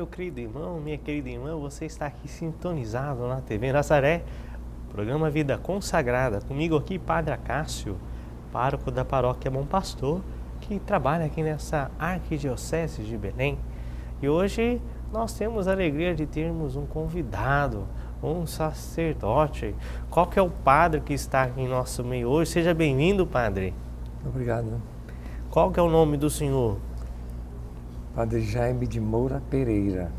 meu querido irmão, minha querida irmã, você está aqui sintonizado na TV Nazaré, programa Vida Consagrada. Comigo aqui, Padre Acácio, pároco da paróquia Bom Pastor, que trabalha aqui nessa arquidiocese de Belém. E hoje nós temos a alegria de termos um convidado, um sacerdote. Qual que é o padre que está aqui em nosso meio hoje? Seja bem-vindo, padre. Obrigado. Qual que é o nome do senhor? Padre Jaime de Moura Pereira.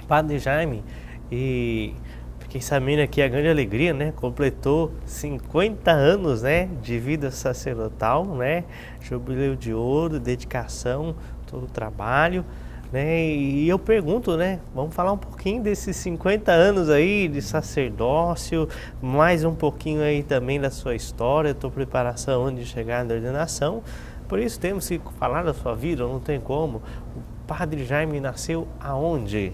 Padre Jaime, e fiquei sabendo aqui a grande alegria, né? Completou 50 anos, né, de vida sacerdotal, né? Jubileu de ouro, dedicação, todo o trabalho, né? E eu pergunto, né? Vamos falar um pouquinho desses 50 anos aí de sacerdócio, mais um pouquinho aí também da sua história, tua preparação antes de chegar na ordenação. Por isso temos que falar da sua vida, não tem como. O Padre Jaime nasceu aonde?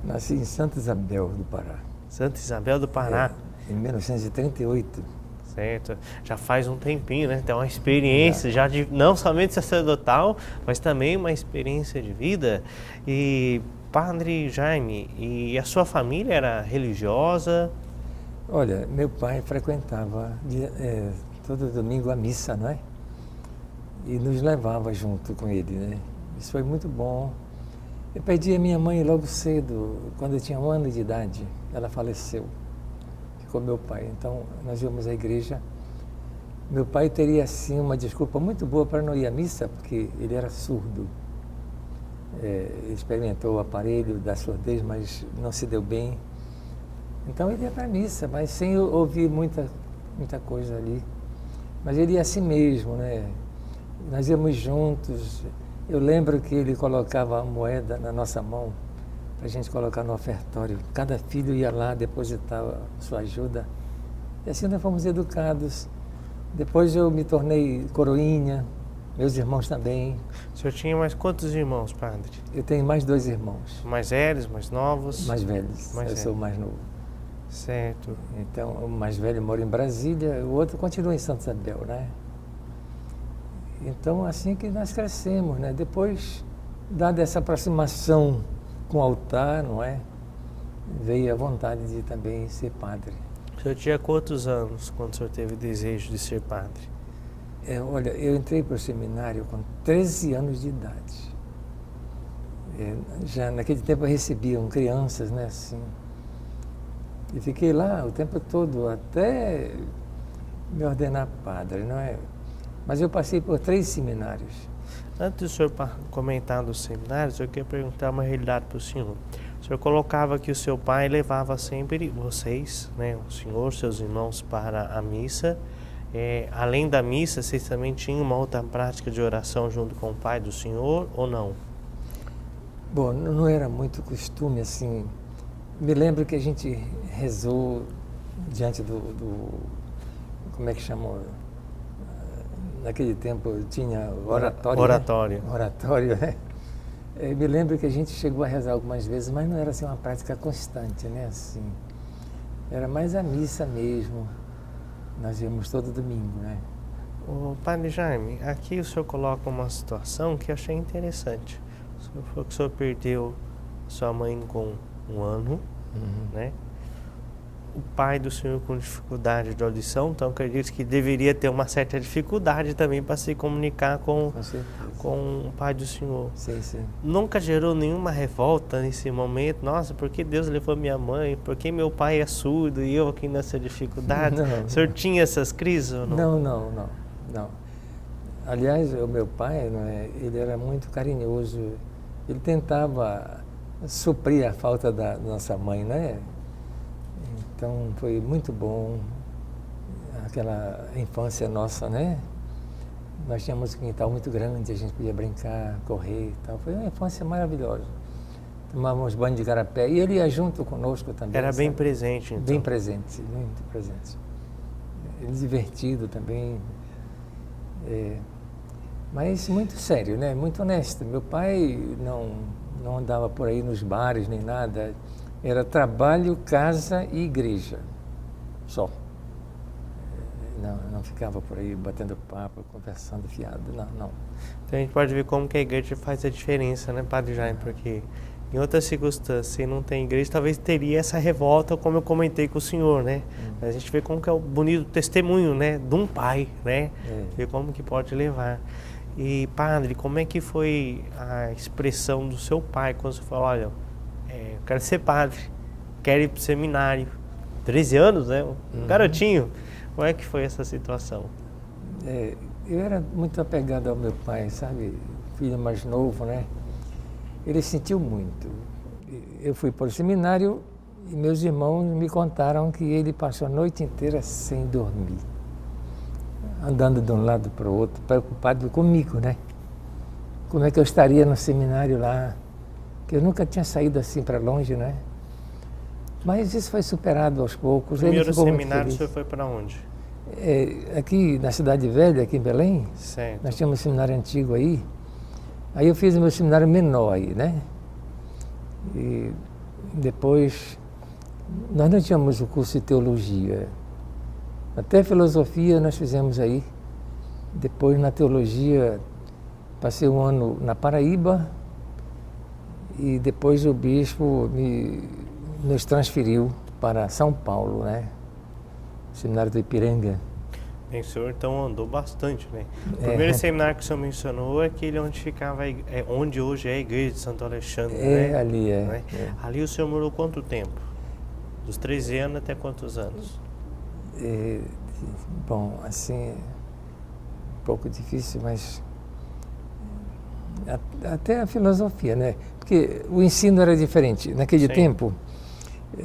Nasci em Santa Isabel do Pará. Santa Isabel do Pará. Em 1938. Certo. Já faz um tempinho, né? Tem uma experiência já de não somente sacerdotal, mas também uma experiência de vida. E Padre Jaime, e a sua família era religiosa? Olha, meu pai frequentava todo domingo a missa, não é? E nos levava junto com ele, né? Isso foi muito bom. Eu perdi a minha mãe logo cedo, quando eu tinha 1 ano de idade. Ela faleceu. Ficou meu pai. Então, nós íamos à igreja. Meu pai teria, assim, uma desculpa muito boa para não ir à missa, porque ele era surdo. Ele experimentou o aparelho da surdez, mas não se deu bem. Então, ele ia para a missa, mas sem ouvir muita coisa ali. Mas ele ia assim mesmo, né? Nós íamos juntos. Eu lembro que ele colocava a moeda na nossa mão para a gente colocar no ofertório. Cada filho ia lá depositar sua ajuda. E assim nós fomos educados. Depois eu me tornei coroinha, meus irmãos também. O senhor tinha mais quantos irmãos, padre? Eu tenho mais 2 irmãos. Mais velhos, mais novos? Mais velhos. Eu sou o mais novo. Certo. Então, o mais velho mora em Brasília, o outro continua em Santa Isabel, né? Então, assim que nós crescemos, né? Depois, dada essa aproximação com o altar, não é? Veio a vontade de também ser padre. O senhor tinha quantos anos quando o senhor teve desejo de ser padre? Olha, eu entrei para o seminário com 13 anos de idade. Já naquele tempo recebiam crianças, né? Assim. E fiquei lá o tempo todo até me ordenar padre, não é? Mas eu passei por 3 seminários. Antes do senhor comentar dos seminários, eu queria perguntar uma realidade para o senhor. O senhor colocava que o seu pai levava sempre vocês, né, o senhor, seus irmãos, para a missa. Além da missa, vocês também tinham uma outra prática de oração junto com o pai do senhor ou não? Bom, não era muito costume assim. Me lembro que a gente rezou diante como é que chamou? Naquele tempo tinha oratório. Oratório. Né? Oratório, né? Me lembro que a gente chegou a rezar algumas vezes, mas não era assim uma prática constante, né? Assim, era mais a missa mesmo. Nós íamos todo domingo, né? O Padre Jaime, aqui o senhor coloca uma situação que eu achei interessante. O senhor falou que o senhor perdeu sua mãe com 1 ano, né? O pai do senhor com dificuldade de audição, então acredito que deveria ter uma certa dificuldade também para se comunicar com o pai do senhor. Sim, sim. Nunca gerou nenhuma revolta nesse momento? Nossa, por que Deus levou minha mãe? Por que meu pai é surdo e eu aqui nessa dificuldade? Não, o senhor tinha essas crises ou não? Não. Aliás, o meu pai, não é, ele era muito carinhoso. Ele tentava suprir a falta da nossa mãe, né? Então, foi muito bom aquela infância nossa, né? Nós tínhamos um quintal muito grande, a gente podia brincar, correr e tal. Foi uma infância maravilhosa. Tomávamos banho de garapé e ele ia junto conosco também. Era bem presente, então. Bem presente, muito presente. Ele divertido também. Mas muito sério, né? Muito honesto. Meu pai não andava por aí nos bares nem nada. Era trabalho, casa e igreja, só. Não ficava por aí batendo papo, conversando fiado, não. Então a gente pode ver como que a igreja faz a diferença, né, Padre Jaime? Porque em outras circunstâncias, se não tem igreja, talvez teria essa revolta, como eu comentei com o senhor, né? A gente vê como que é o bonito testemunho, né, de um pai, né? Ver como que pode levar. E, padre, como é que foi a expressão do seu pai quando você falou, olha, eu quero ser padre, quero ir para o seminário? 13 anos, né? Um garotinho. Como é que foi essa situação? Eu era muito apegado ao meu pai, sabe? Filho mais novo, né? Ele sentiu muito. Eu fui para o seminário e meus irmãos me contaram que ele passou a noite inteira sem dormir, andando de um lado para o outro, preocupado comigo, né? Como é que eu estaria no seminário lá? Que eu nunca tinha saído assim para longe, né? Mas isso foi superado aos poucos. Primeiro seminário, o senhor foi para onde? Aqui na Cidade Velha, aqui em Belém, certo. Nós tínhamos um seminário antigo aí. Aí eu fiz o meu seminário menor aí, né? E depois, nós não tínhamos o curso de teologia. Até filosofia nós fizemos aí. Depois, na teologia, passei um ano na Paraíba e depois o bispo nos transferiu para São Paulo, né? Seminário do Ipiranga. Bem, o senhor então andou bastante, né? O primeiro seminário que o senhor mencionou é aquele onde ficava, onde hoje é a igreja de Santo Alexandre, né? Ali né? Ali o senhor morou quanto tempo? Dos 13 anos até quantos anos? Bom, assim, um pouco difícil, mas até a filosofia, né? Porque o ensino era diferente. Naquele tempo,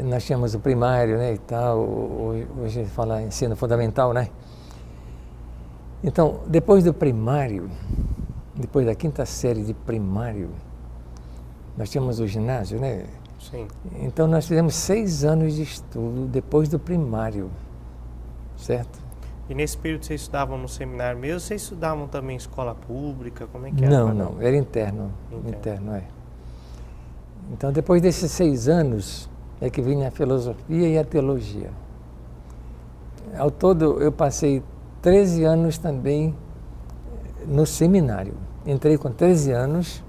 nós tínhamos o primário, né, e tal, hoje a gente fala ensino fundamental, né? Então, depois do primário, depois da 5ª série de primário, nós tínhamos o ginásio, né? Sim. Então, nós fizemos 6 anos de estudo depois do primário, certo? E nesse período vocês estudavam no seminário mesmo? Vocês estudavam também em escola pública? Como é que era? Não, era interno, é. Então, depois desses 6 anos, é que vinha a filosofia e a teologia. Ao todo, eu passei 13 anos também no seminário. Entrei com 13 anos,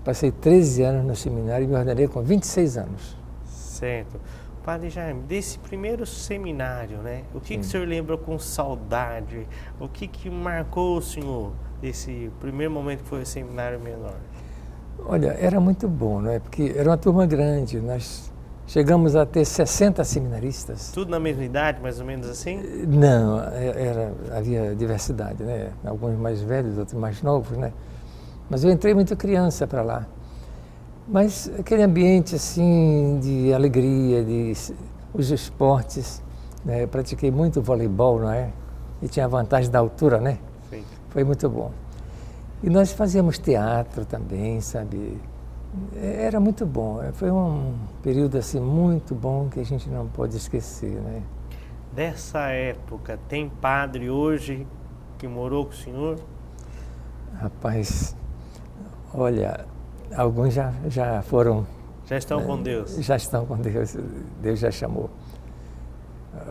passei 13 anos no seminário e me ordenei com 26 anos. Certo. Padre Jaime, desse primeiro seminário, né? O que o senhor lembra com saudade? O que marcou o senhor desse primeiro momento que foi o seminário menor? Olha, era muito bom, né? Porque era uma turma grande, nós chegamos a ter 60 seminaristas. Tudo na mesma idade, mais ou menos assim? Não, havia diversidade, né? Alguns mais velhos, outros mais novos, né? Mas eu entrei muito criança para lá. Mas aquele ambiente, assim, de alegria, os esportes, né? Eu pratiquei muito voleibol, não é? E tinha a vantagem da altura, né? Sim. Foi muito bom. E nós fazíamos teatro também, sabe? Era muito bom. Foi um período assim muito bom que a gente não pode esquecer, né? Dessa época, tem padre hoje que morou com o senhor? Rapaz, olha, alguns já foram... Já estão com Deus? Já estão com Deus. Deus já chamou.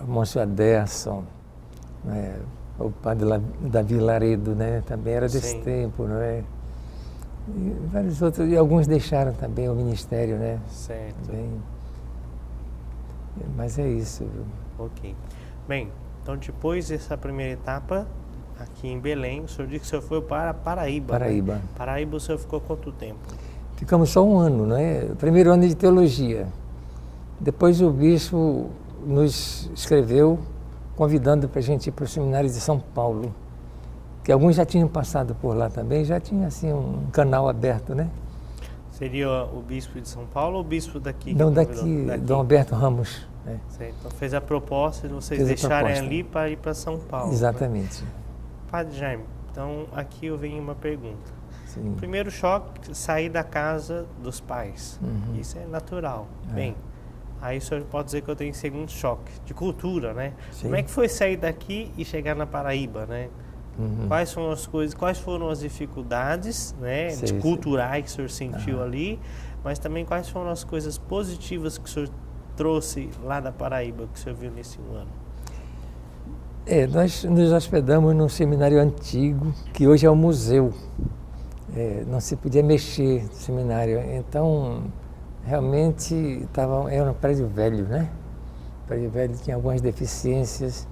Monsenhor Aderson, né? O padre Davi Laredo, né? Também era desse tempo, não é? E vários outros, e alguns deixaram também o ministério, né? Certo. Também. Mas é isso. Ok. Bem, então depois dessa primeira etapa, aqui em Belém, o senhor disse que o senhor foi para Paraíba. Paraíba. Né? Paraíba, o senhor ficou quanto tempo? Ficamos só um ano, né? O primeiro ano de teologia. Depois o bispo nos escreveu convidando para a gente ir para o seminário de São Paulo, que alguns já tinham passado por lá também, já tinha assim um canal aberto, né? Seria o bispo de São Paulo ou o bispo daqui? Não, daqui, Dom Alberto Ramos. Né? Certo. Então fez a proposta de vocês deixarem ali para ir para São Paulo. Exatamente. Né? Padre Jaime, então aqui eu venho uma pergunta. Sim. Primeiro choque, sair da casa dos pais. Isso é natural. Bem, aí o senhor pode dizer que eu tenho segundo choque de cultura, né? Sim. Como é que foi sair daqui e chegar na Paraíba, né? Quais foram as coisas, quais foram as dificuldades, né, culturais que o senhor sentiu ali, mas também quais foram as coisas positivas que o senhor trouxe lá da Paraíba, que o senhor viu nesse ano? Nós nos hospedamos num seminário antigo, que hoje é um museu. não se podia mexer no seminário. Então, realmente, era um prédio velho, né? O prédio velho tinha algumas deficiências,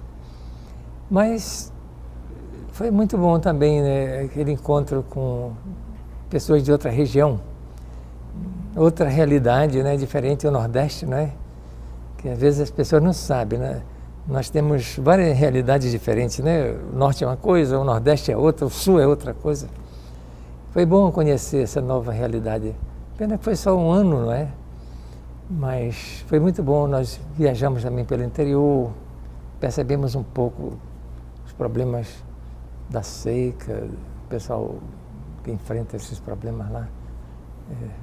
mas foi muito bom também, né? Aquele encontro com pessoas de outra região, outra realidade, né? Diferente do Nordeste, né? Que às vezes as pessoas não sabem, né? Nós temos várias realidades diferentes, né? O Norte é uma coisa, o Nordeste é outra, o Sul é outra coisa. Foi bom conhecer essa nova realidade. Pena que foi só um ano, não é? Mas foi muito bom. Nós viajamos também pelo interior, percebemos um pouco os problemas da seca, o pessoal que enfrenta esses problemas lá.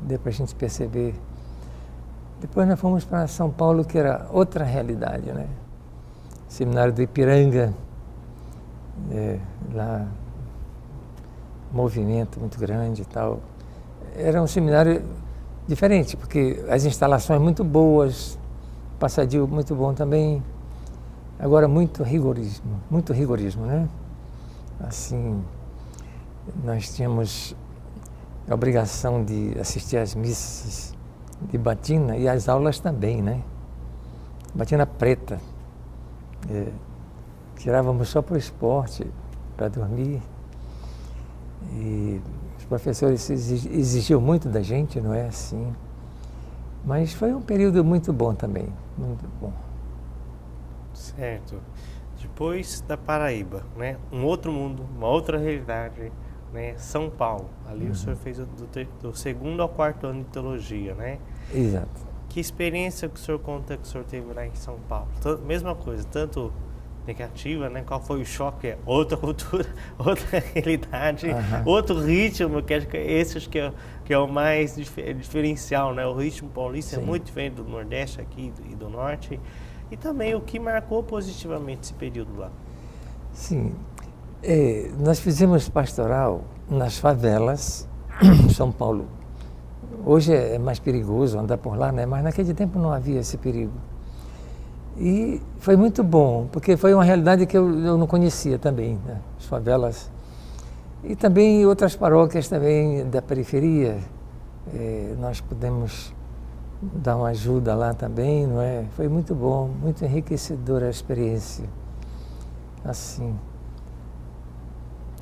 Deu para a gente perceber. Depois nós fomos para São Paulo, que era outra realidade, né? Seminário do Ipiranga, lá, movimento muito grande e tal. Era um seminário diferente, porque as instalações muito boas, passadio muito bom também. Agora muito rigorismo, né? Assim, nós tínhamos a obrigação de assistir às missas de batina e às aulas também, né? Batina preta. Tirávamos só para o esporte, para dormir. E os professores exigiam muito da gente, não é assim? Mas foi um período muito bom também, muito bom. Certo. Depois da Paraíba, né? Um outro mundo, uma outra realidade, né? São Paulo. Ali o senhor fez do 2º ao 4º ano de teologia, né? Exato. Que experiência que o senhor conta que o senhor teve lá em São Paulo? Mesma coisa, tanto negativa, né? Qual foi o choque? É outra cultura, outra realidade, outro ritmo, que acho que esse acho que é o mais diferencial, né? O ritmo paulista é muito diferente do Nordeste aqui e do Norte. E também o que marcou positivamente esse período lá? Sim, nós fizemos pastoral nas favelas de São Paulo. Hoje é mais perigoso andar por lá, né? Mas naquele tempo não havia esse perigo. E foi muito bom, porque foi uma realidade que eu não conhecia também, né? As favelas. E também outras paróquias também da periferia. Nós pudemos dar uma ajuda lá também, não é? Foi muito bom, muito enriquecedora a experiência. Assim.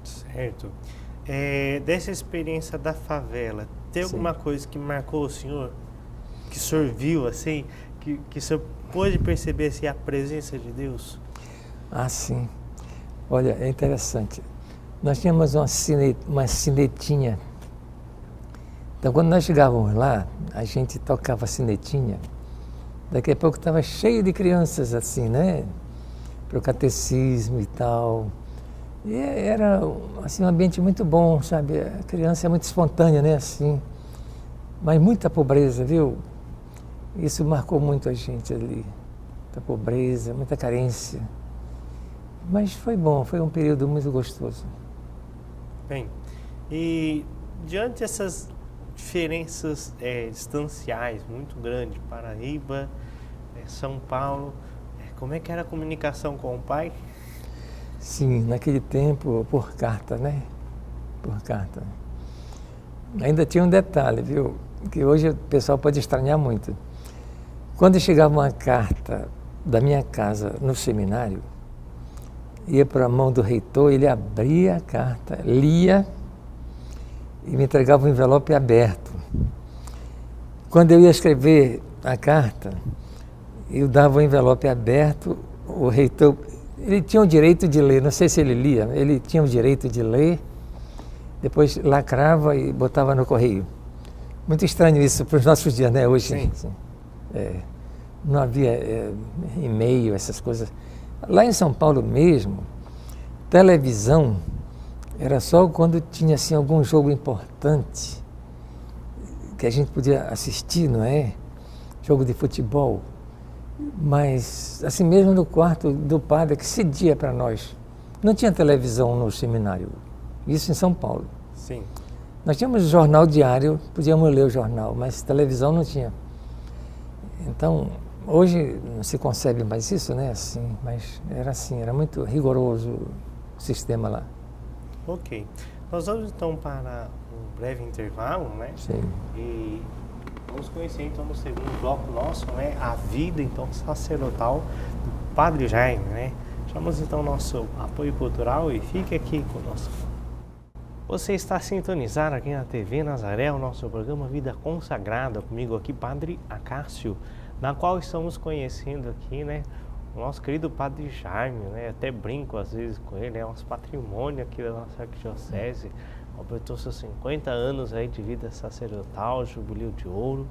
Certo. Dessa experiência da favela, tem alguma coisa que marcou o senhor? Que o senhor viu, assim? Que o senhor pôde perceber assim, a presença de Deus? Ah, sim. Olha, é interessante. Nós tínhamos uma sinetinha. Então, quando nós chegávamos lá, a gente tocava a sinetinha. Daqui a pouco estava cheio de crianças, assim, né? Para o catecismo e tal. E era assim, um ambiente muito bom, sabe? A criança é muito espontânea, né? Assim. Mas muita pobreza, viu? Isso marcou muito a gente ali. Muita pobreza, muita carência. Mas foi bom, foi um período muito gostoso. Bem, e diante dessas diferenças distanciais muito grandes, Paraíba, São Paulo, como é que era a comunicação com o pai? Sim, naquele tempo, por carta, né? Por carta. Ainda tinha um detalhe, viu? Que hoje o pessoal pode estranhar muito. Quando chegava uma carta da minha casa no seminário, ia para a mão do reitor, ele abria a carta, lia e me entregava o envelope aberto. Quando eu ia escrever a carta, eu dava o envelope aberto, o reitor, ele tinha o direito de ler, não sei se ele lia, ele tinha o direito de ler, depois lacrava e botava no correio. Muito estranho isso para os nossos dias, né? Hoje Sim. Não havia e-mail, essas coisas. Lá em São Paulo mesmo, televisão era só quando tinha assim, algum jogo importante que a gente podia assistir, não é? Jogo de futebol. Mas assim mesmo no quarto do padre, que cedia para nós. Não tinha televisão no seminário. Isso em São Paulo. Sim. Nós tínhamos jornal diário, podíamos ler o jornal, mas televisão não tinha. Então, hoje não se concebe mais isso, né? Assim, mas era assim, era muito rigoroso o sistema lá. Ok. Nós vamos então para um breve intervalo, né? Sim. E vamos conhecer então no segundo bloco nosso, né? A vida então sacerdotal do Padre Jaime, né? Chamamos então nosso apoio cultural e fique aqui conosco. Você está sintonizado aqui na TV Nazaré, o nosso programa Vida Consagrada, comigo aqui, Padre Acácio, na qual estamos conhecendo aqui, né? O nosso querido Padre Jaime, né? Até brinco às vezes com ele, é nosso patrimônio aqui da nossa arquidiocese. Completou seus 50 anos aí de vida sacerdotal, jubileu de ouro.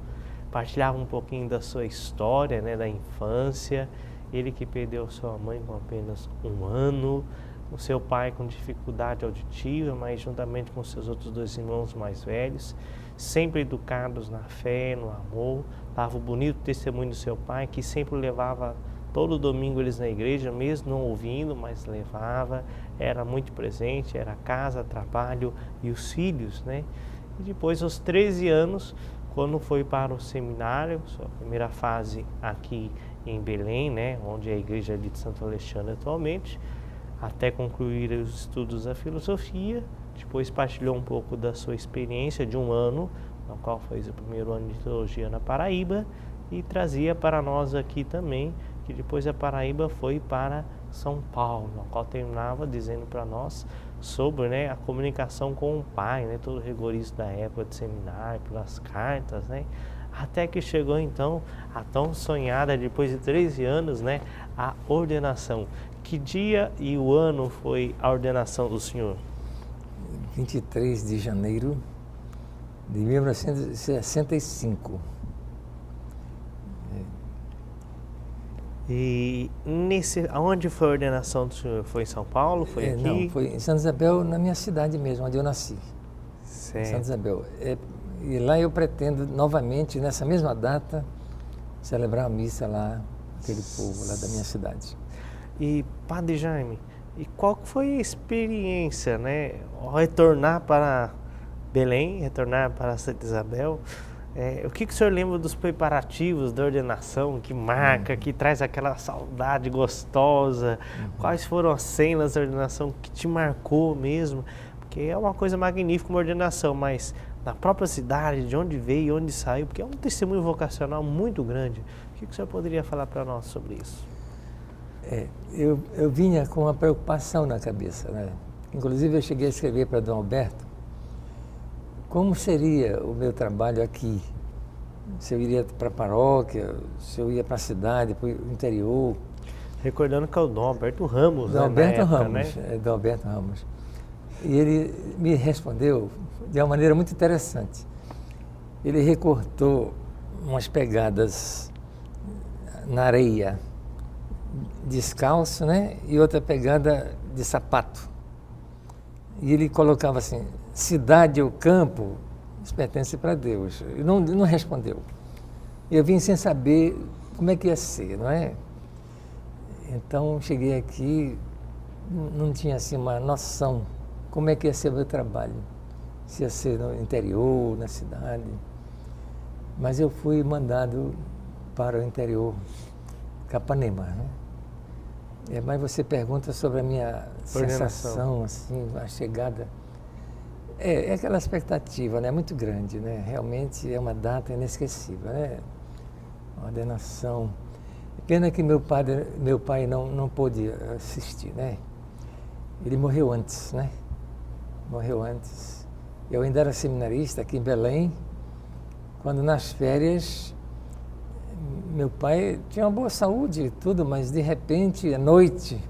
Partilhava um pouquinho da sua história, né? Da infância. Ele que perdeu sua mãe com apenas 1 ano. O seu pai com dificuldade auditiva, mas juntamente com seus outros 2 irmãos mais velhos. Sempre educados na fé, no amor. Dava o bonito testemunho do seu pai, que sempre levava todo domingo eles na igreja, mesmo não ouvindo, mas levava, era muito presente, era casa, trabalho e os filhos, né? E depois, aos 13 anos, quando foi para o seminário, sua primeira fase aqui em Belém, né? Onde é a igreja de Santo Alexandre atualmente, até concluir os estudos da filosofia, depois partilhou um pouco da sua experiência de 1 ano, no qual fez o primeiro ano de teologia na Paraíba, e trazia para nós aqui também, que depois a Paraíba foi para São Paulo, no qual terminava dizendo para nós sobre, né, a comunicação com o pai, né, todo o rigorismo da época de seminário, pelas cartas, né, até que chegou então a tão sonhada, depois de 13 anos, né, a ordenação. Que dia e o ano foi a ordenação do senhor? 23 de janeiro de 1965. E aonde foi a ordenação do senhor? Foi em São Paulo? Foi aqui? Não, foi em Santa Isabel, na minha cidade mesmo, onde eu nasci. Certo. Em Santa Isabel. E lá eu pretendo novamente, nessa mesma data, celebrar a missa lá, aquele povo lá da minha cidade. E Padre Jaime, e qual foi a experiência, né, ao retornar para Belém, retornar para Santa Isabel? O que o senhor lembra dos preparativos da ordenação, que marca, que traz aquela saudade gostosa? Quais foram as cenas da ordenação que te marcou mesmo? Porque é uma coisa magnífica uma ordenação, mas na própria cidade, de onde veio, onde saiu, porque é um testemunho vocacional muito grande. O que o senhor poderia falar para nós sobre isso? Eu vinha com uma preocupação na cabeça, né? Inclusive eu cheguei a escrever para Dom Alberto como seria o meu trabalho aqui, se eu iria para a paróquia, se eu ia para a cidade, para o interior. Recordando que é o Dom Alberto Ramos, Dom Alberto Ramos, né? Dom Alberto Ramos. E ele me respondeu de uma maneira muito interessante. Ele recortou umas pegadas na areia, descalço, né? E outra pegada de sapato. E ele colocava assim: cidade ou campo, isso pertence para Deus. E não respondeu. Eu vim sem saber como é que ia ser, não é? Então, cheguei aqui, não tinha assim uma noção como é que ia ser o meu trabalho. Se ia ser no interior, na cidade. Mas eu fui mandado para o interior, Capanema, né? Mas você pergunta sobre a minha sensação, assim, a chegada. É aquela expectativa, né? Muito grande, né? Realmente é uma data inesquecível, né? A ordenação. Pena que meu pai não pôde assistir, né? Ele morreu antes, né? Morreu antes. Eu ainda era seminarista aqui em Belém, quando nas férias meu pai tinha uma boa saúde e tudo, mas de repente, à noite,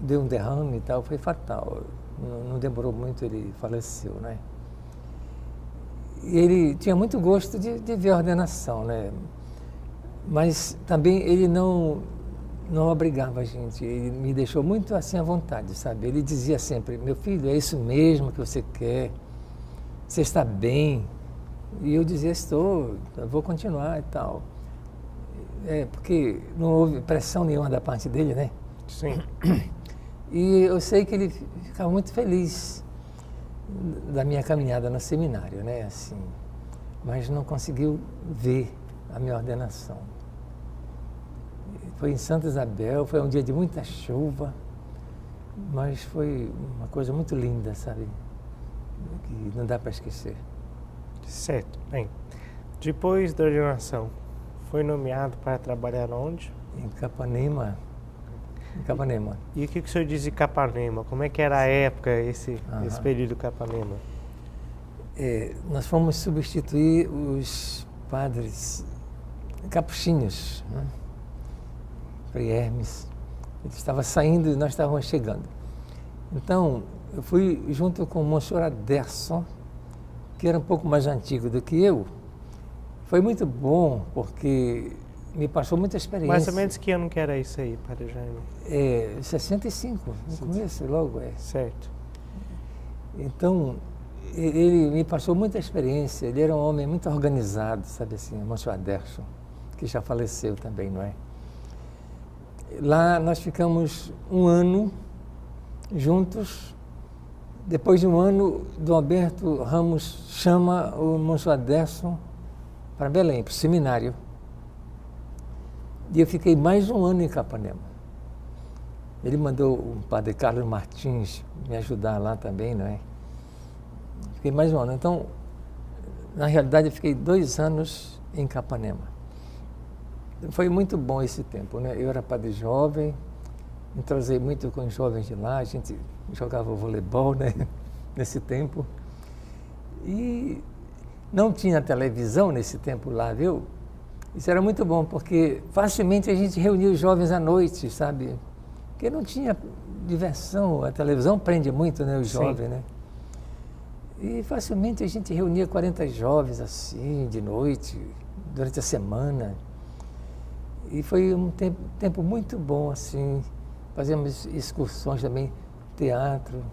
deu um derrame e tal, foi fatal. Não demorou muito, ele faleceu, né? E ele tinha muito gosto de ver a ordenação, né? Mas também ele não obrigava a gente, ele me deixou muito assim à vontade, sabe? Ele dizia sempre: meu filho, é isso mesmo que você quer, você está bem. E eu dizia: estou, eu vou continuar e tal. Porque não houve pressão nenhuma da parte dele, né? Sim. E eu sei que ele ficava muito feliz da minha caminhada no seminário, né? Assim, mas não conseguiu ver a minha ordenação. Foi em Santa Isabel, foi um dia de muita chuva, mas foi uma coisa muito linda, sabe? que não dá para esquecer. Certo. Bem, depois da ordenação, foi nomeado para trabalhar onde? Em Capanema. Em Capanema. E o que o senhor diz de Capanema? Como é que era a época, esse período Capanema? Nós fomos substituir os padres capuchinhos, né? Frei Hermes. Ele estava saindo e nós estávamos chegando. Então, eu fui junto com o Monsenhor Aderson, que era um pouco mais antigo do que eu. Foi muito bom, porque me passou muita experiência. Mais ou menos que ano que era isso aí, Padre Jaime? 65, no começo, logo. Certo. Então, ele me passou muita experiência. Ele era um homem muito organizado, sabe assim, o Monsenhor Aderson, que já faleceu também, não é? Lá nós ficamos um ano juntos. Depois de um ano, Dom Alberto Ramos chama o Monsenhor Aderson para Belém, para o seminário. E eu fiquei mais um ano em Capanema. Ele mandou o padre Carlos Martins me ajudar lá também, não é? Fiquei mais um ano. Então, na realidade, eu fiquei 2 anos em Capanema. Foi muito bom esse tempo, né? Eu era padre jovem, me entrosei muito com os jovens de lá, a gente jogava voleibol, né? Nesse tempo. E não tinha televisão nesse tempo lá, viu? Isso era muito bom, porque facilmente a gente reunia os jovens à noite, sabe? Porque não tinha diversão, a televisão prende muito, né, os jovens, né? E facilmente a gente reunia 40 jovens assim, de noite, durante a semana. E foi um tempo muito bom, assim. Fazíamos excursões também, teatro.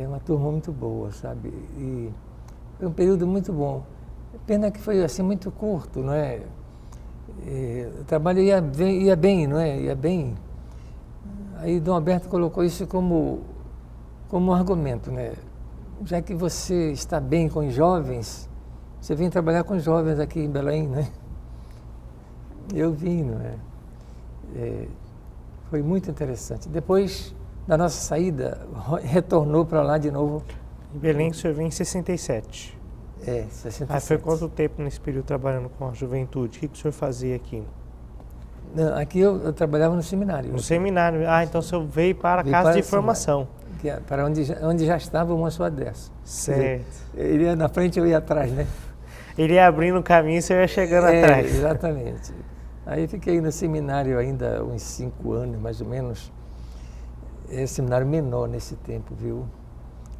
Uma turma muito boa, sabe? E foi um período muito bom. Pena que foi assim muito curto, não é? O trabalho ia bem, não é? Ia bem. Aí Dom Alberto colocou isso como um argumento, né? Já que você está bem com os jovens, você vem trabalhar com os jovens aqui em Belém, né? Eu vim, não é? Foi muito interessante. Depois da nossa saída, retornou para lá de novo. Em Belém o senhor veio em 67. 67. Aí foi quanto tempo nesse período trabalhando com a juventude? O que o senhor fazia aqui? Não, aqui eu trabalhava no seminário. No seminário. Ah, então o senhor veio para a casa de formação. Para onde já estava o Monsenhor Aderson. Certo. Ele ia na frente, eu ia atrás, né? Ele ia abrindo o caminho e você ia chegando atrás. Exatamente. Aí fiquei no seminário ainda uns 5 anos, mais ou menos. Seminário menor nesse tempo, viu?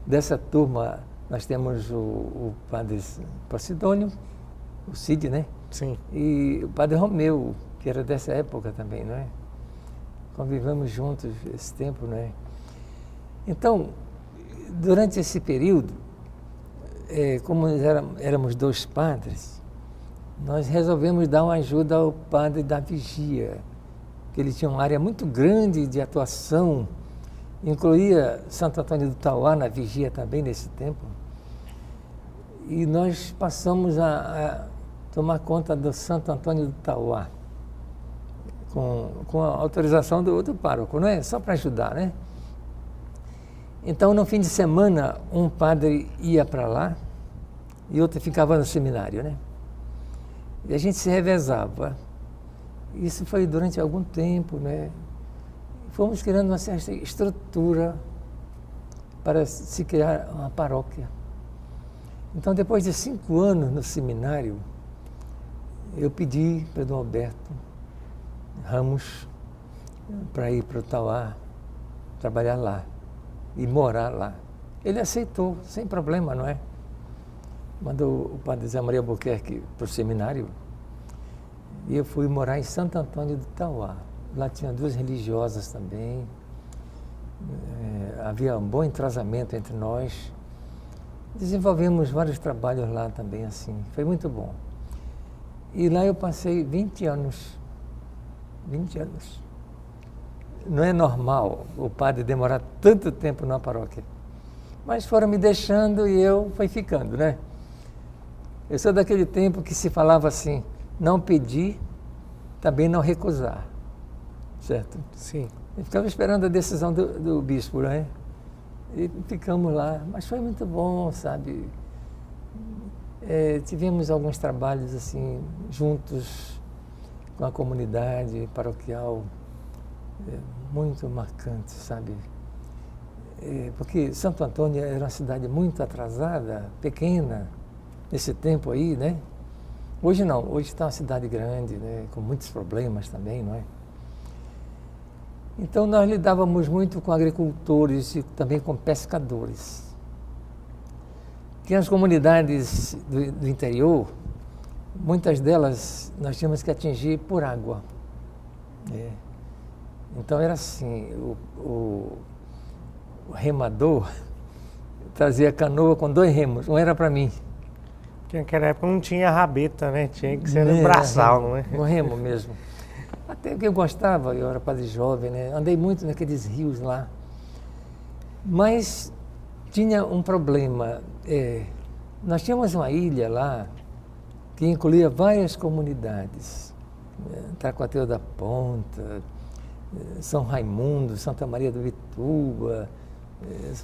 Dessa turma, nós temos o padre Posidônio, o Cid, né? Sim. E o padre Romeu, que era dessa época também, não é? Convivemos juntos esse tempo, não é? Então, durante esse período, como éramos 2 padres, nós resolvemos dar uma ajuda ao padre da vigia, que ele tinha uma área muito grande de atuação, incluía Santo Antônio do Tauá na vigia também nesse tempo, e nós passamos a tomar conta do Santo Antônio do Tauá, com a autorização do pároco, não é? Só para ajudar, né? Então, no fim de semana, um padre ia para lá e outro ficava no seminário, né? E a gente se revezava. Isso foi durante algum tempo, né? Fomos criando uma certa estrutura para se criar uma paróquia. Então, depois de 5 anos no seminário, eu pedi para Dom Alberto Ramos para ir para o Tauá, trabalhar lá e morar lá. Ele aceitou, sem problema, não é? Mandou o padre Zé Maria Albuquerque para o seminário e eu fui morar em Santo Antônio do Tauá. Lá tinha 2 religiosas também, havia um bom entrosamento entre nós. Desenvolvemos vários trabalhos lá também, assim, foi muito bom. E lá eu passei 20 anos. 20 anos. Não é normal o padre demorar tanto tempo na paróquia. Mas foram me deixando e eu fui ficando, né? Eu sou daquele tempo que se falava assim, não pedir, também não recusar. Certo? Sim. Eu ficava esperando a decisão do bispo, né? E ficamos lá, mas foi muito bom, sabe? Tivemos alguns trabalhos assim, juntos com a comunidade paroquial, muito marcantes, sabe? Porque Santo Antônio era uma cidade muito atrasada, pequena, nesse tempo aí, né? Hoje não, hoje está uma cidade grande, né? Com muitos problemas também, não é? Então nós lidávamos muito com agricultores e também com pescadores. Que as comunidades do interior, muitas delas nós tínhamos que atingir por água. Então era assim, o remador trazia canoa com 2 remos, um era para mim. Porque naquela época não tinha rabeta, né? Tinha que ser no braçal, não é? No remo mesmo. Até que eu gostava, eu era quase jovem, né? Andei muito naqueles rios lá. Mas tinha um problema. Nós tínhamos uma ilha lá que incluía várias comunidades. Tracuateu da Ponta, São Raimundo, Santa Maria do Vituba,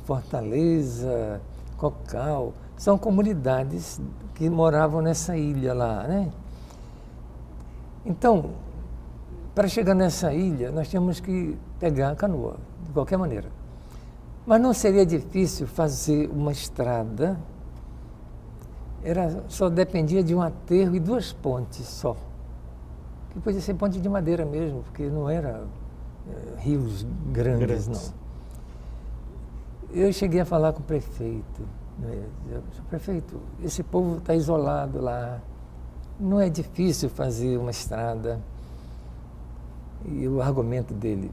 Fortaleza, Cocal. São comunidades que moravam nessa ilha lá, né? Então, para chegar nessa ilha, nós tínhamos que pegar a canoa, de qualquer maneira. Mas não seria difícil fazer uma estrada, só dependia de um aterro e 2 pontes só. Que podia ser ponte de madeira mesmo, porque não era rios grandes, não. Eu cheguei a falar com o prefeito. Prefeito, esse povo está isolado lá, não é difícil fazer uma estrada. E o argumento dele,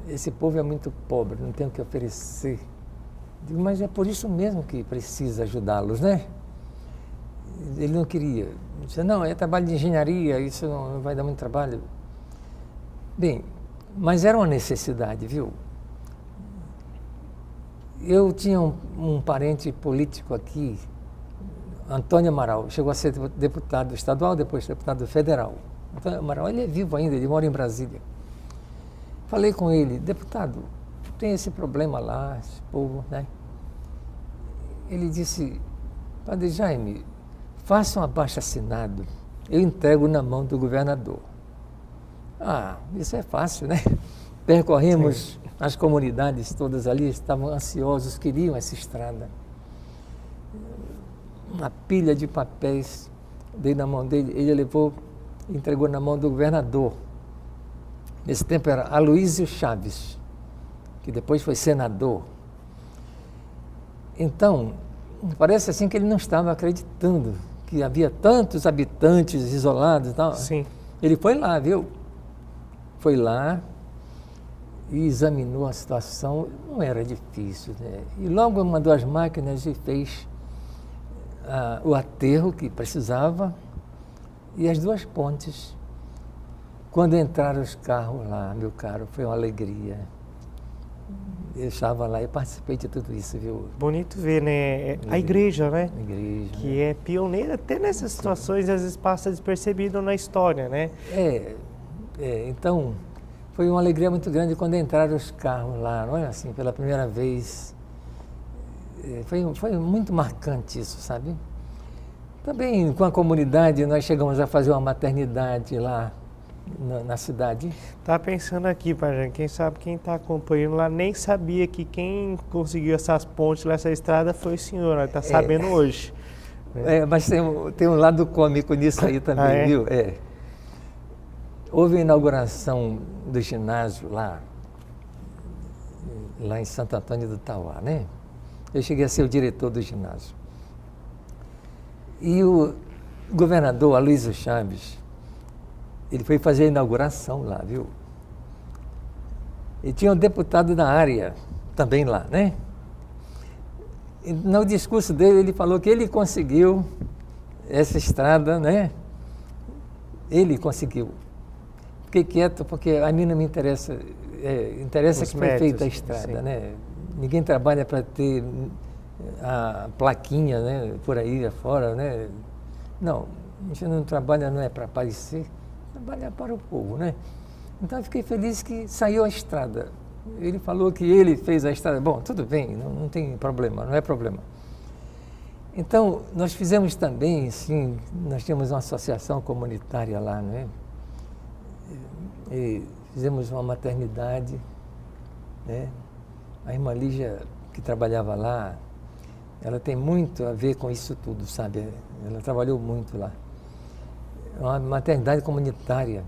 esse povo é muito pobre, não tem o que oferecer. Digo, mas é por isso mesmo que precisa ajudá-los, né? Ele não queria. Ele disse, não, é trabalho de engenharia, isso não vai dar muito trabalho. Bem, mas era uma necessidade, viu? Eu tinha um parente político aqui, Antônio Amaral, chegou a ser deputado estadual, depois deputado federal. Antônio Amaral, ele é vivo ainda, ele mora em Brasília. Falei com ele, deputado, tem esse problema lá, esse povo, né? Ele disse, Padre Jaime, faça um abaixo-assinado, eu entrego na mão do governador. Ah, isso é fácil, né? Percorremos as comunidades todas ali, estavam ansiosos, queriam essa estrada. Uma pilha de papéis, dei na mão dele, ele levou, entregou na mão do governador. Nesse tempo era Aloísio Chaves, que depois foi senador. Então, parece assim que ele não estava acreditando que havia tantos habitantes isolados e tal. Sim. Ele foi lá, viu? Foi lá e examinou a situação, não era difícil, né? E logo mandou as máquinas e fez o aterro que precisava e as 2 pontes. Quando entraram os carros lá, meu caro, foi uma alegria. Eu estava lá e participei de tudo isso, viu? Bonito ver, né? A igreja, né? A igreja. Que é pioneira até nessas situações, às vezes passa despercebido na história, né? Então, foi uma alegria muito grande quando entraram os carros lá, não é assim, pela primeira vez. Foi muito marcante isso, sabe? Também com a comunidade nós chegamos a fazer uma maternidade lá na cidade. Tá pensando aqui, Padre, quem sabe quem está acompanhando lá nem sabia que quem conseguiu essas pontes nessa estrada foi o senhor, está sabendo hoje. Mas tem um lado cômico nisso aí também, viu? Houve a inauguração do ginásio lá em Santo Antônio do Tauá, né? Eu cheguei a ser o diretor do ginásio. E o governador Aloísio Chaves, ele foi fazer a inauguração lá, viu? E tinha um deputado da área também lá, né? E no discurso dele, ele falou que ele conseguiu essa estrada, né? Ele conseguiu. Fiquei quieto porque a mim não me interessa, interessa que foi feita a estrada, né? Ninguém trabalha para ter a plaquinha, né, por aí afora, né? Não, a gente não trabalha, não é para aparecer, trabalha para o povo, né? Então eu fiquei feliz que saiu a estrada. Ele falou que ele fez a estrada. Bom, tudo bem, não tem problema, não é problema. Então, nós fizemos também, sim, nós tínhamos uma associação comunitária lá, né? E fizemos uma maternidade, né? A irmã Lígia, que trabalhava lá, ela tem muito a ver com isso tudo, sabe? Ela trabalhou muito lá. Uma maternidade comunitária.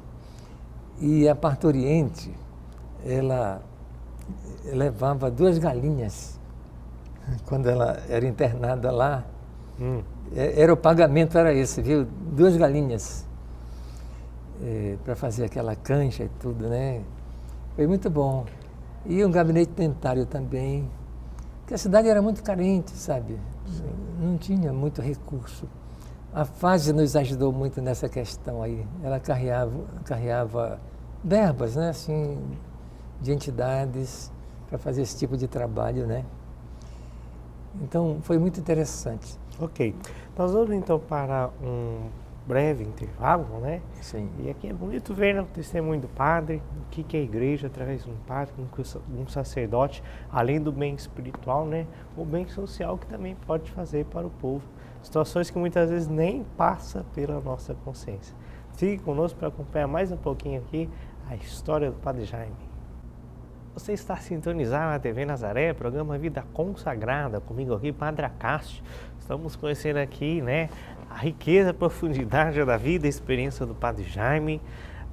E a parturiente, ela levava 2 galinhas. Quando ela era internada lá, era o pagamento, era esse, viu? 2 galinhas para fazer aquela cancha e tudo, né? Foi muito bom. E um gabinete dentário também, porque a cidade era muito carente, sabe? Não tinha muito recurso. A FASE nos ajudou muito nessa questão aí. Ela carreava verbas, né? Assim, de entidades para fazer esse tipo de trabalho, né? Então, foi muito interessante. Ok. Nós vamos então para um breve intervalo, né? Sim. E aqui é bonito ver, né, o testemunho do padre, o que é a igreja através de um padre, um sacerdote, além do bem espiritual, né? O bem social que também pode fazer para o povo. Situações que muitas vezes nem passa pela nossa consciência. Fique conosco para acompanhar mais um pouquinho aqui a história do Padre Jaime. Você está sintonizado na TV Nazaré, programa Vida Consagrada, comigo aqui, Padre Acácio. Estamos conhecendo aqui, né, a riqueza, a profundidade da vida e experiência do Padre Jaime,